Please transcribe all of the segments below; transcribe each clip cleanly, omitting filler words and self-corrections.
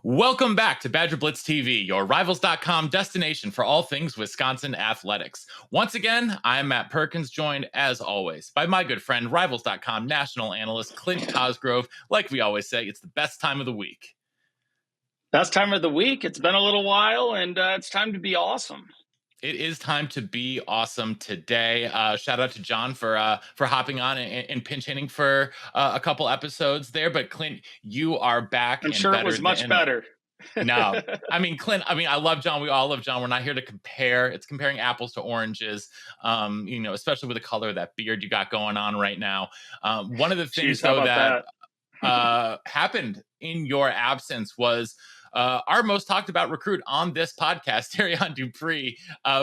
Welcome back to BadgerBlitz TV, your Rivals.com destination for all things Wisconsin athletics. Once again, I'm Matt Perkins, joined as always by my good friend, Rivals.com national analyst Clint Cosgrove. Like we always say, it's the best time of the week. Best time of the week. It's been a little while, and it's time to be awesome. It is time to be awesome today. Shout out to John for hopping on and pinch hitting for a couple episodes there. But Clint, you are back. I'm sure it was much better. No, I mean, Clint, I love John. We all love John. We're not here to compare. It's comparing apples to oranges, especially with the color of that beard you got going on right now. One of the things, though, that happened in your absence was our most talked about recruit on this podcast, Darrion Dupree,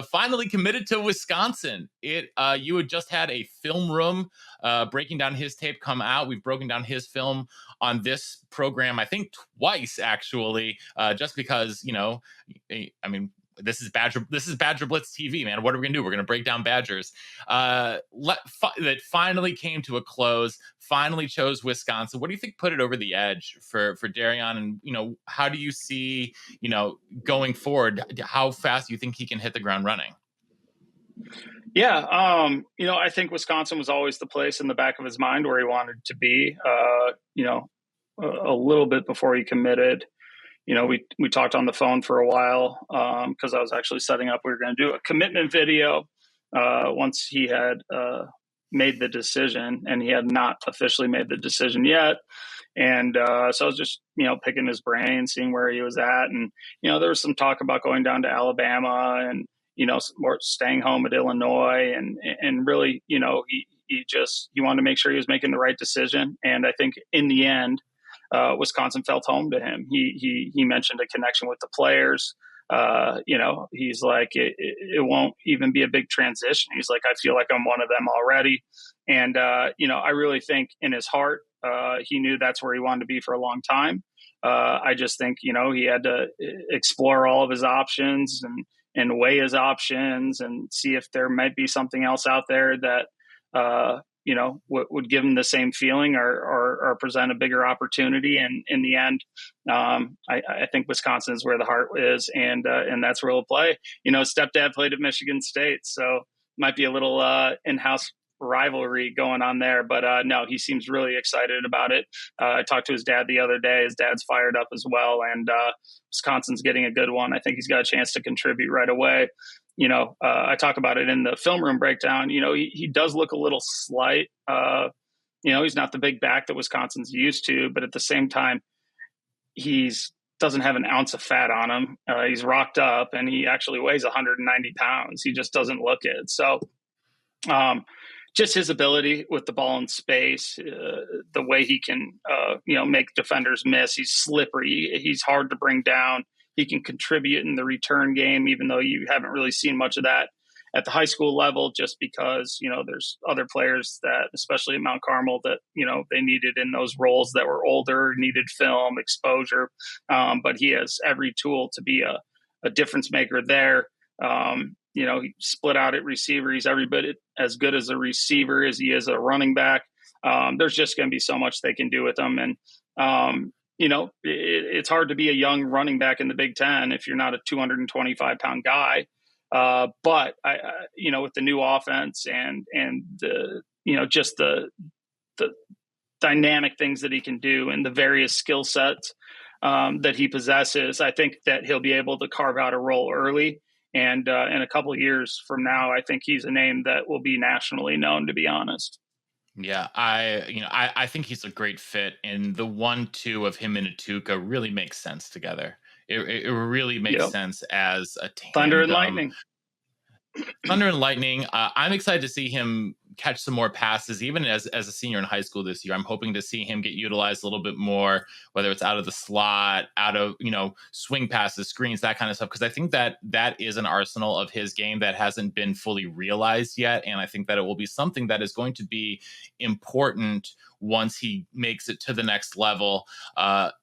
finally committed to Wisconsin. You had just had a film room breaking down his tape come out. We've broken down his film on this program, I think twice, actually, just because, this is BadgerBlitz TV, man. What are we gonna do? We're gonna break down Badgers. That finally came to a close. Finally chose Wisconsin. What do you think put it over the edge for Darrion? And how do you see going forward? How fast do you think he can hit the ground running? Yeah, I think Wisconsin was always the place in the back of his mind where he wanted to be. A little bit before he committed. We talked on the phone for a while because I was actually setting up. We were going to do a commitment video once he had made the decision, and he had not officially made the decision yet. And so I was just, picking his brain, seeing where he was at. And, there was some talk about going down to Alabama and, or staying home at Illinois. And really, he wanted to make sure he was making the right decision. And I think in the end, Wisconsin felt home to him. He mentioned a connection with the players. He's like, it won't even be a big transition. He's like, I feel like I'm one of them already. And, I really think in his heart, he knew that's where he wanted to be for a long time. I just think, he had to explore all of his options and weigh his options and see if there might be something else out there that, would give him the same feeling or present a bigger opportunity. And in the end, I think Wisconsin is where the heart is, and that's where he'll play. Stepdad played at Michigan State, so might be a little in-house rivalry going on there. But no, he seems really excited about it. I talked to his dad the other day. His dad's fired up as well, and Wisconsin's getting a good one. I think he's got a chance to contribute right away. I talk about it in the film room breakdown. He does look a little slight. He's not the big back that Wisconsin's used to, but at the same time, doesn't have an ounce of fat on him. He's rocked up, and he actually weighs 190 pounds. He just doesn't look it. So, just his ability with the ball in space, the way he can, make defenders miss. He's slippery. He's hard to bring down. He can contribute in the return game, even though you haven't really seen much of that at the high school level, just because, there's other players that, especially at Mount Carmel, that, they needed in those roles that were older, needed film exposure. But he has every tool to be a difference maker there. He split out at receiver. He's every bit as good as a receiver as he is a running back. There's just going to be so much they can do with him. And, it's hard to be a young running back in the Big Ten if you're not a 225-pound guy. But with the new offense and the, just the dynamic things that he can do and the various skill sets that he possesses, I think that he'll be able to carve out a role early. And in a couple of years from now, I think he's a name that will be nationally known, to be honest. Yeah, I think he's a great fit, and the 1-2 of him and Atuka really makes sense together. It really makes sense as a tandem. Thunder and Lightning. Thunder and Lightning. I'm excited to see him catch some more passes, even as a senior in high school this year. I'm hoping to see him get utilized a little bit more, whether it's out of the slot, out of, swing passes, screens, that kind of stuff. Because I think that is an arsenal of his game that hasn't been fully realized yet. And I think that it will be something that is going to be important once he makes it to the next level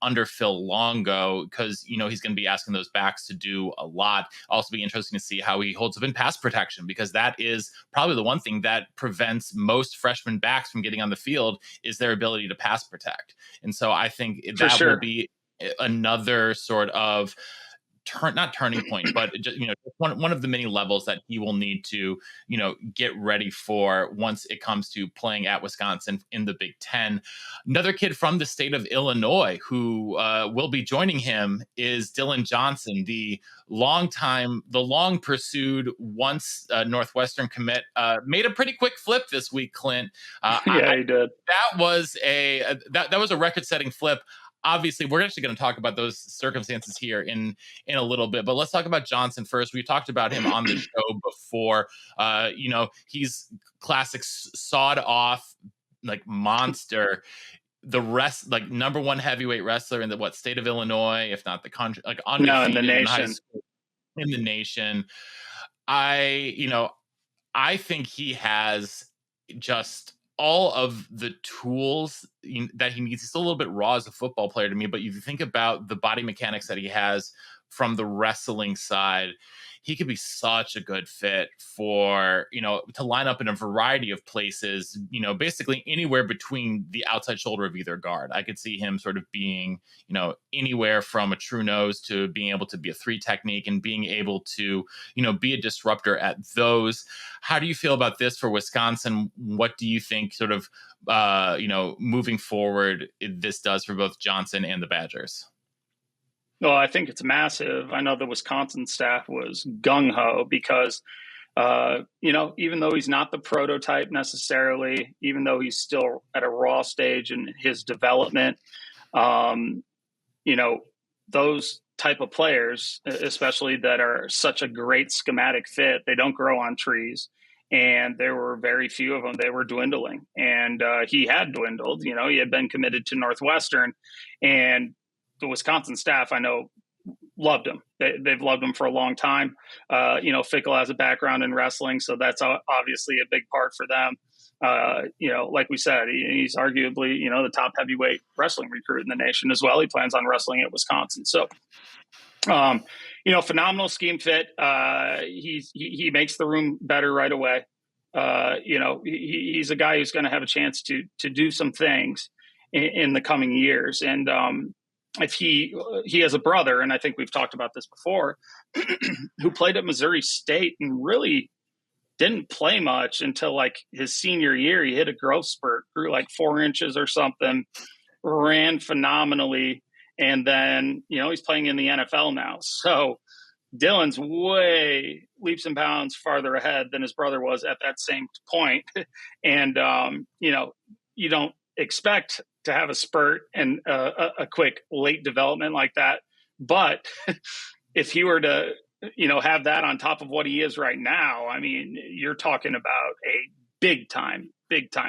under Phil Longo, because, he's going to be asking those backs to do a lot. Also be interesting to see how he holds up in pass protection, because that is probably the one thing that prevents most freshman backs from getting on the field is their ability to pass protect. And so I think that will be another sort of not turning point, but just, one of the many levels that he will need to, get ready for once it comes to playing at Wisconsin in the Big Ten. Another kid from the state of Illinois who will be joining him is Dillan Johnson, the long pursued once Northwestern commit. Made a pretty quick flip this week, Clint. Yeah, he did. That was that was a record-setting flip. Obviously, we're actually going to talk about those circumstances here in a little bit, but let's talk about Johnson first. We talked about him on the show before. He's classic sawed off like monster. The rest, like number one heavyweight wrestler in the state of Illinois, if not the country, like undefeated in the nation. In the nation. I think he has just all of the tools that he needs. He's still a little bit raw as a football player to me, but you think about the body mechanics that he has from the wrestling side, he could be such a good fit for, to line up in a variety of places, basically anywhere between the outside shoulder of either guard. I could see him sort of being, anywhere from a true nose to being able to be a 3 technique and being able to, be a disruptor at those. How do you feel about this for Wisconsin? What do you think sort of, moving forward, this does for both Johnson and the Badgers? Well, I think it's massive. I know the Wisconsin staff was gung-ho because, even though he's not the prototype necessarily, even though he's still at a raw stage in his development, those type of players, especially that are such a great schematic fit, they don't grow on trees. And there were very few of them. They were dwindling. And he had dwindled. He had been committed to Northwestern. And the Wisconsin staff, I know, loved him. They've loved him for a long time. Fickle has a background in wrestling, so that's obviously a big part for them. Like we said, he's arguably, the top heavyweight wrestling recruit in the nation as well. He plans on wrestling at Wisconsin. So, phenomenal scheme fit. He makes the room better right away. He's a guy who's going to have a chance to do some things in the coming years. And, if he has a brother, and I think we've talked about this before, who played at Missouri State and really didn't play much until like his senior year. He hit a growth spurt, grew like 4 inches or something, ran phenomenally. And then, he's playing in the NFL now. So Dillan's way leaps and bounds farther ahead than his brother was at that same point. And, you don't expect to have a spurt and a quick late development like that. But if he were to, have that on top of what he is right now, I mean, you're talking about a big time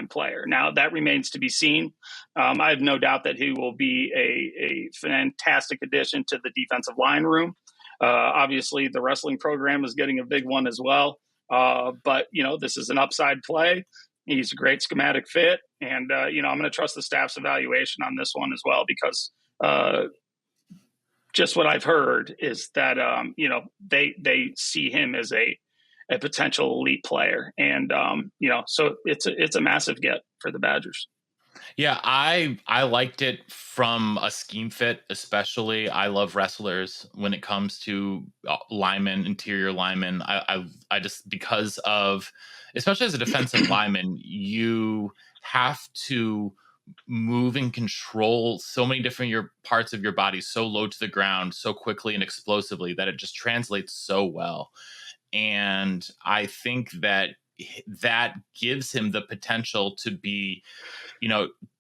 player. Now that remains to be seen. I have no doubt that he will be a fantastic addition to the defensive line room. Obviously the wrestling program is getting a big one as well. But this is an upside play. He's a great schematic fit. And, I'm going to trust the staff's evaluation on this one as well, because just what I've heard is that, they see him as a potential elite player. And, so it's a massive get for the Badgers. Yeah, I liked it from a scheme fit, especially. I love wrestlers when it comes to linemen, interior linemen. I just, because of, especially as a defensive lineman, you have to move and control so many different parts of your body so low to the ground so quickly and explosively that it just translates so well. And I think that gives him the potential to be,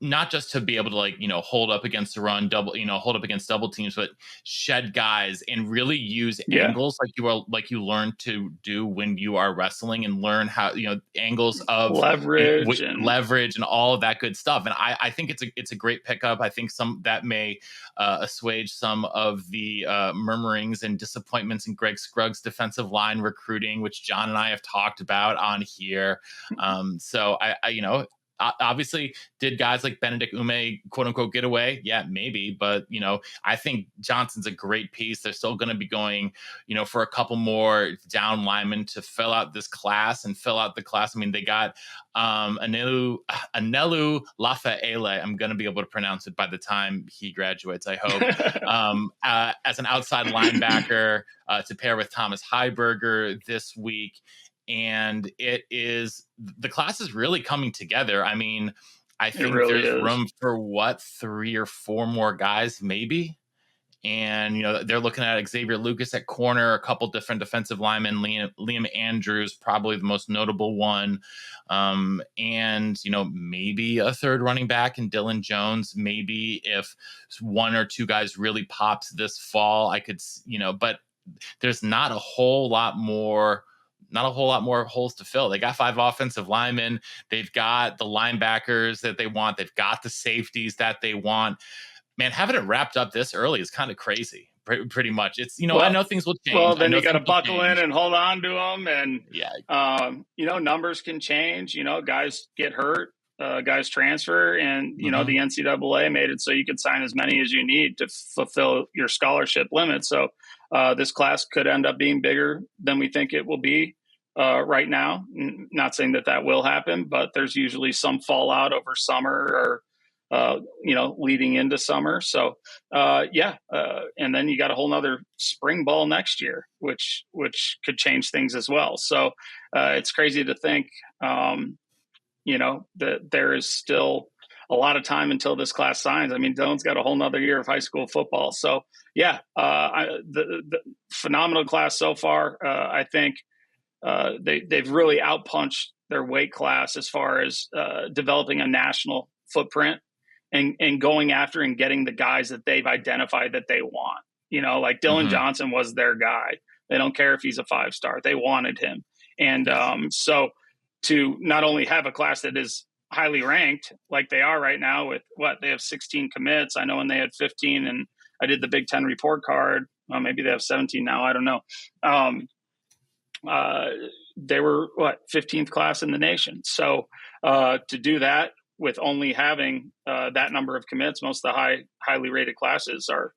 not just to be able to hold up against the run, hold up against double teams, but shed guys and really use angles like you learn to do when you are wrestling, and learn how, angles of leverage and all of that good stuff. And I think it's a great pickup. I think some that may assuage some of the murmurings and disappointments in Greg Scruggs' defensive line recruiting, which John and I have talked about on here. So obviously, did guys like Benedict Ume, quote unquote, get away? Yeah, maybe. But, I think Johnson's a great piece. They're still going to be going, for a couple more down linemen to fill out this class and fill out the class. I mean, they got Anelu Lafaele. I'm going to be able to pronounce it by the time he graduates, I hope. As an outside linebacker to pair with Thomas Heiberger this week. And the class is really coming together. I mean, I think there's room for 3 or 4 more guys, maybe. And, they're looking at Xavier Lucas at corner, a couple different defensive linemen, Liam Andrews, probably the most notable one. And, maybe a third running back in Dillan Jones. Maybe if 1 or 2 guys really pops this fall, I could, but there's not a whole lot more holes to fill. They got 5 offensive linemen. They've got the linebackers that they want. They've got the safeties that they want. Man, having it wrapped up this early is kind of crazy. Pretty much. It's, I know things will change. Well, then you got to buckle in and hold on to them. And, numbers can change. Guys get hurt, guys transfer. And, the NCAA made it so you could sign as many as you need to fulfill your scholarship limit. So this class could end up being bigger than we think it will be right now. Not saying that will happen, but there's usually some fallout over summer or leading into summer. So, and then you got a whole nother spring ball next year, which could change things as well. So, it's crazy to think, that there is still a lot of time until this class signs. I mean, Dylan's got a whole nother year of high school football. So the phenomenal class so far. I think, they've really outpunched their weight class as far as, developing a national footprint. And going after and getting the guys that they've identified that they want, like Dillan Johnson was their guy. They don't care if he's a 5-star. They wanted him. And so to not only have a class that is highly ranked like they are right now with they have 16 commits. I know when they had 15 and I did the Big Ten report card. Well, maybe they have 17 now. I don't know. They were 15th class in the nation. So to do that, with only having that number of commits, most of the highly rated classes are,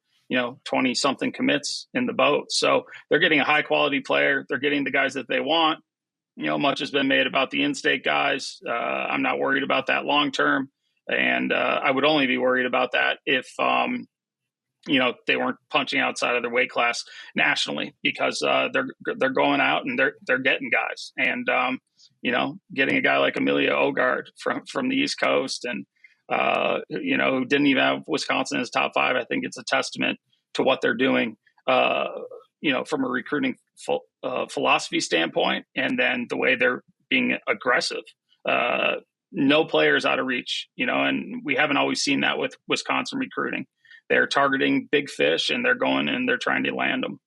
20 something commits in the boat. So they're getting a high quality player. They're getting the guys that they want. Much has been made about the in-state guys. I'm not worried about that long term. And I would only be worried about that if, they weren't punching outside of their weight class nationally, because they're going out and they're getting guys. And, getting a guy like Amelia Ogard from the East Coast and, who didn't even have Wisconsin as top 5. I think it's a testament to what they're doing, from a recruiting philosophy standpoint, and then the way they're being aggressive. No players out of reach, and we haven't always seen that with Wisconsin recruiting. They're targeting big fish and they're going and they're trying to land them.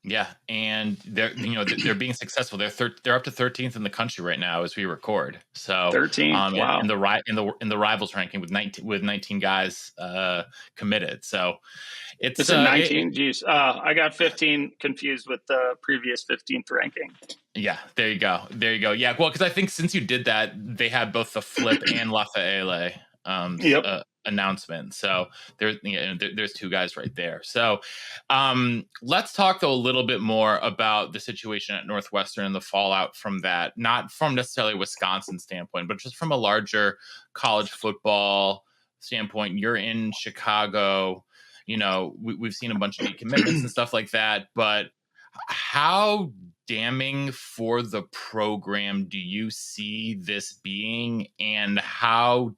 Yeah, and they're they're being successful. They're up to 13th in the country right now as we record. So 13th, wow. in the rivals ranking with 19 guys committed. So it's 19. Geez, I got 15 confused with the previous 15th ranking. Yeah, there you go. Yeah, well, because I think since you did that, they had both the Flip and Lafaele announcement. So there's 2 guys right there. So let's talk though a little bit more about the situation at Northwestern and the fallout from that, not from necessarily a Wisconsin standpoint, but just from a larger college football standpoint. You're in Chicago, we've seen a bunch of decommitments and stuff like that, but how damning for the program do you see this being, and how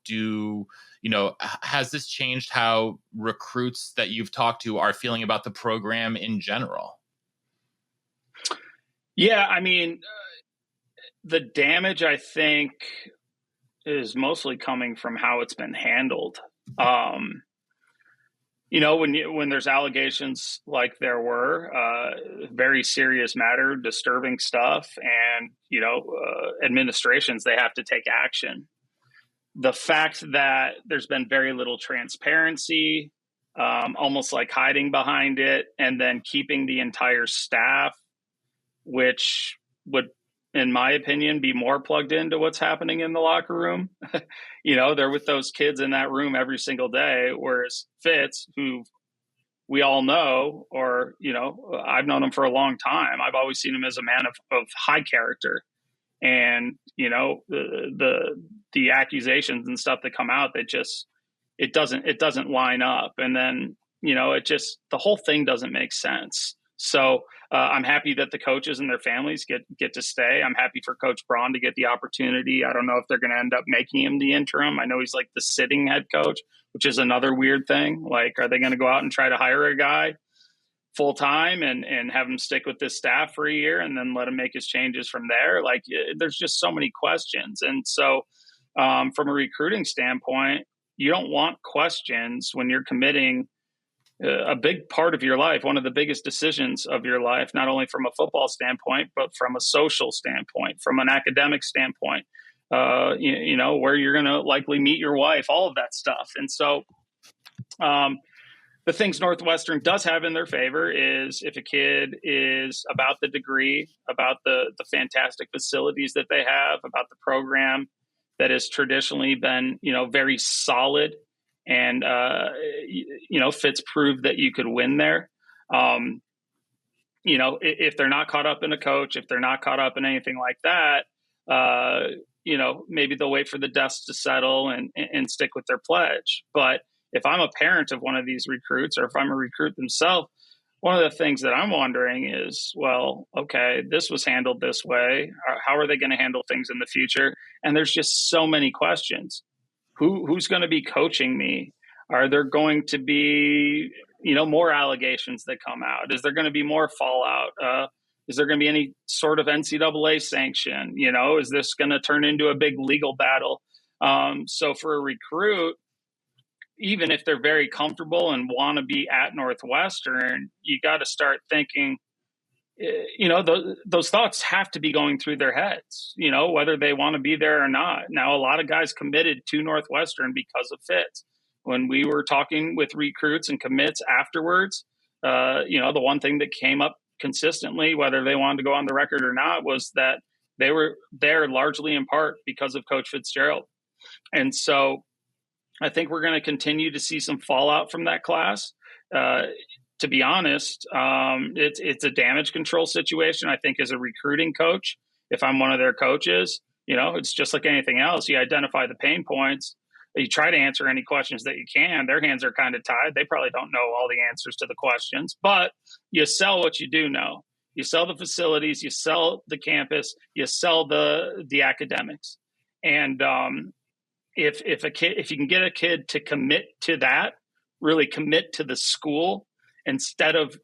has this changed how recruits that you've talked to are feeling about the program in general? Yeah, I mean, the damage, I think, is mostly coming from how it's been handled. When there's allegations like there were, very serious matter, disturbing stuff, and, administrations, they have to take action. The fact that there's been very little transparency, almost like hiding behind it, and then keeping the entire staff, which would in my opinion, be more plugged into what's happening in the locker room. They're with those kids in that room every single day, whereas Fitz, who we all know, or, I've known him for a long time. I've always seen him as a man of high character. And, the accusations and stuff that come out, that just, it doesn't line up. And then, the whole thing doesn't make sense. So I'm happy that the coaches and their families get to stay. I'm happy for Coach Braun to get the opportunity. I don't know if they're going to end up making him the interim. I know he's like the sitting head coach, which is another weird thing. Like, are they going to go out and try to hire a guy full time and have him stick with this staff for a year and then let him make his changes from there? Like, there's just so many questions. And so from a recruiting standpoint, you don't want questions when you're committing a big part of your life, one of the biggest decisions of your life, not only from a football standpoint, but from a social standpoint, from an academic standpoint, where you're going to likely meet your wife, all of that stuff. And so the things Northwestern does have in their favor is if a kid is about the degree, about the fantastic facilities that they have, about the program that has traditionally been, very solid, and, Fitz proved that you could win there. If they're not caught up in a coach, if they're not caught up in anything like that, maybe they'll wait for the dust to settle and stick with their pledge. But if I'm a parent of one of these recruits, or if I'm a recruit themselves, one of the things that I'm wondering is, well, okay, this was handled this way. How are they going to handle things in the future? And there's just so many questions. Who's going to be coaching me? Are there going to be, more allegations that come out? Is there going to be more fallout? Is there going to be any sort of NCAA sanction? Is this going to turn into a big legal battle? So for a recruit, even if they're very comfortable and want to be at Northwestern, you got to start thinking, those thoughts have to be going through their heads, whether they want to be there or not. Now, a lot of guys committed to Northwestern because of Fitz. When we were talking with recruits and commits afterwards, the one thing that came up consistently, whether they wanted to go on the record or not, was that they were there largely in part because of Coach Fitzgerald. And so I think we're going to continue to see some fallout from that class. To be honest, it's a damage control situation. I think as a recruiting coach, if I'm one of their coaches, it's just like anything else. You identify the pain points. You try to answer any questions that you can. Their hands are kind of tied. They probably don't know all the answers to the questions, but you sell what you do know. You sell the facilities, you sell the campus, you sell the academics. And if you can get a kid to commit to that, really commit to the school instead of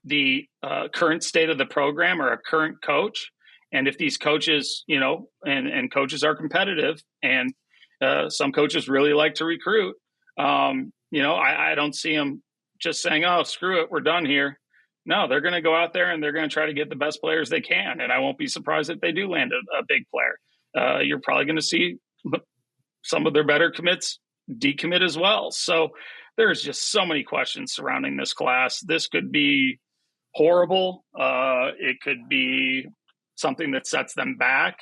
the current state of the program or a current coach. And if these coaches, and coaches are competitive, and some coaches really like to recruit, I don't see them just saying, oh, screw it, we're done here. No, they're going to go out there and they're going to try to get the best players they can. And I won't be surprised if they do land a big player. You're probably going to see some of their better commits decommit as well. So there's just so many questions surrounding this class. This could be horrible. It could be something that sets them back.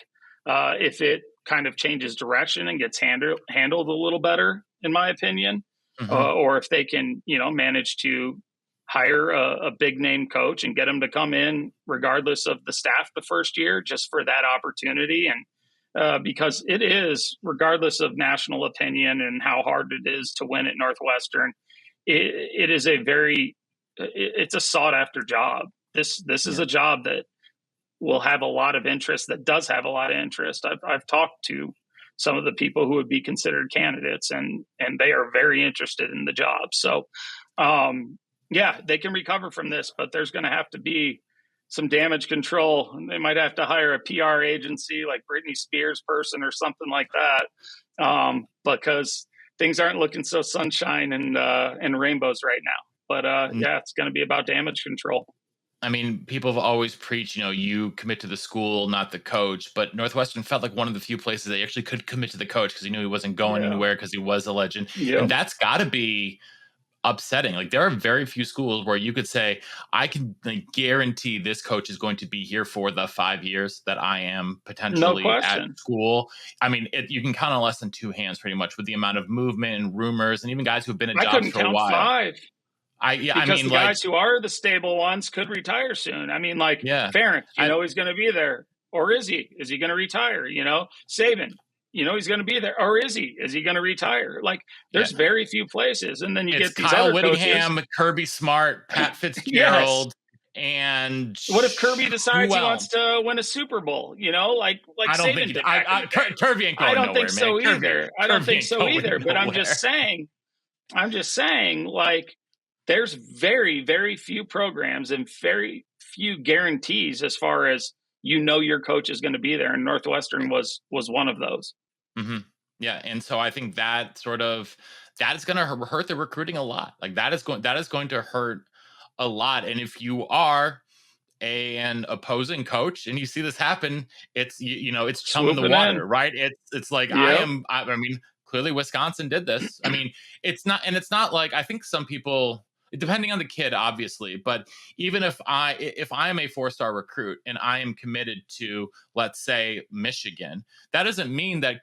If it kind of changes direction and gets handled a little better, in my opinion, or if they can, manage to hire a big name coach and get him to come in regardless of the staff the first year, just for that opportunity. And because it is, regardless of national opinion and how hard it is to win at Northwestern, it is it's a sought after job. This is a job that will have a lot of interest, that does have a lot of interest. I've talked to some of the people who would be considered candidates, and they are very interested in the job. So, they can recover from this, but there's going to have to be some damage control. They might have to hire a PR agency like Britney Spears person or something like that, because things aren't looking so sunshine and rainbows right now. But it's going to be about damage control. I mean, people have always preached, you commit to the school, not the coach. But Northwestern felt like one of the few places they actually could commit to the coach because he knew he wasn't going anywhere because he was a legend. Yep. And that's got to be upsetting. Like, there are very few schools where you could say, I can guarantee this coach is going to be here for the 5 years that I am potentially at school. I mean, you can count on less than 2 hands pretty much with the amount of movement and rumors and even guys who've been at jobs for a while. 5. Because the guys who are the stable ones could retire soon. I mean, like, Ferentz, he's going to be there. Or is he? Is he going to retire? Saban, he's going to be there. Or is he? Is he going to retire? Like, there's very few places. And then you get these Kyle other Whittingham, coaches. Kirby Smart, Pat Fitzgerald. And what if Kirby decides he wants to win a Super Bowl? Like I don't Saban think Kirby ain't going I don't nowhere, think so man. either. I don't think so either. But I'm just saying, like, there's very, very few programs and very few guarantees as far as your coach is going to be there. And Northwestern was one of those. Mm-hmm. Yeah, and so I think that is going to hurt the recruiting a lot. Like, that is going to hurt a lot. And if you are an opposing coach and you see this happen, it's it's chum in the water, right? It's like I mean, clearly Wisconsin did this. I mean, it's not like, I think some people, depending on the kid, obviously, but even if I am a 4-star recruit and I am committed to, let's say, Michigan, that doesn't mean that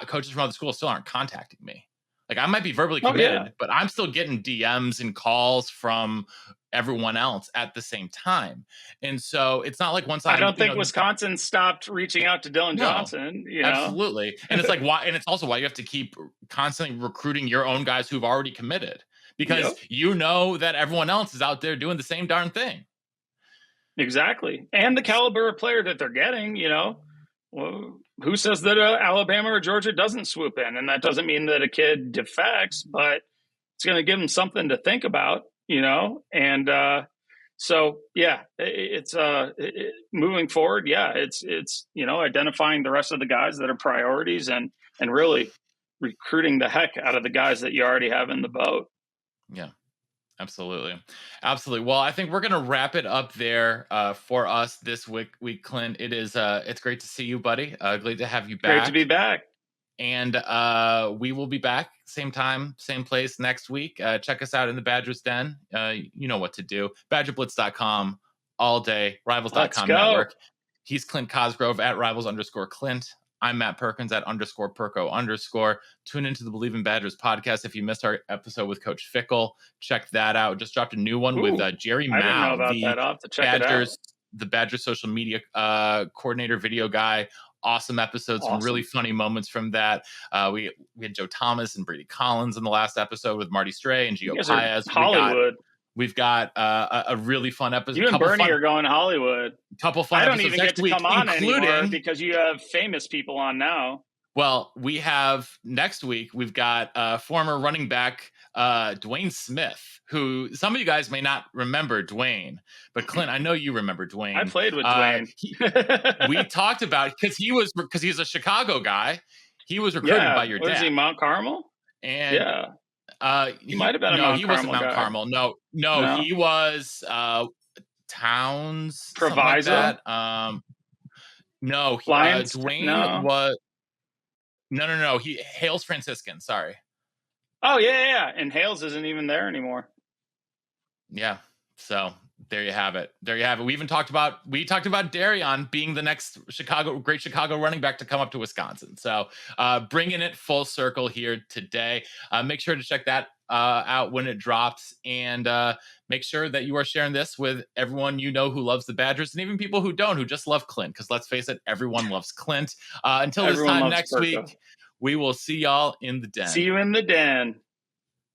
coaches from other schools still aren't contacting me. Like, I might be verbally committed, but I'm still getting DMs and calls from everyone else at the same time. And so it's not like once I don't think Wisconsin stopped reaching out to Dillan Johnson. Absolutely. And it's like, why? And it's also why you have to keep constantly recruiting your own guys who've already committed. Because that everyone else is out there doing the same darn thing. Exactly. And the caliber of player that they're getting, well, who says that Alabama or Georgia doesn't swoop in? And that doesn't mean that a kid defects, but it's going to give them something to think about, And so, it's moving forward. Yeah, it's identifying the rest of the guys that are priorities and really recruiting the heck out of the guys that you already have in the boat. Yeah, absolutely. Well, I think we're going to wrap it up there for us this week, Clint. It's great to see you, buddy. Great to have you back. Great to be back. And we will be back same time, same place next week. Check us out in the Badgers Den. You know what to do. BadgerBlitz.com all day. Rivals.com network. He's Clint Cosgrove at Rivals_Clint. I'm Matt Perkins at _Perko_. Tune into the Believe in Badgers podcast. If you missed our episode with Coach Fickle, check that out. Just dropped a new one with Jerry Mao, I didn't know about that. I'll have to check it out. The Badgers social media coordinator, video guy. Awesome episodes, some really funny moments from that. We had Joe Thomas and Brady Collins in the last episode with Marty Stray and Gio Paez. Hollywood. We've got a really fun episode. You and Bernie are going to Hollywood. Couple fun episodes. I don't even get to come on anymore because you have famous people on now. Well, we have next week, we've got former running back Dwayne Smith, who some of you guys may not remember Dwayne, but Clint, I know you remember Dwayne. I played with Dwayne. We talked about, because he's a Chicago guy. He was recruited by your dad. Was he Mount Carmel? And he might have been he wasn't Mount Carmel. No, he was Towns. Proviso. Like no, Dwayne was. No. He Hales Franciscan. Sorry. Oh yeah. And Hales isn't even there anymore. Yeah. So there you have it. We talked about Darrion being the next great Chicago running back to come up to Wisconsin. So bringing it full circle here today. Make sure to check that out when it drops, and make sure that you are sharing this with everyone you know who loves the Badgers, and even people who don't, who just love Clint. Because let's face it, everyone loves Clint. Until this time next week, we will see y'all in the den. See you in the den.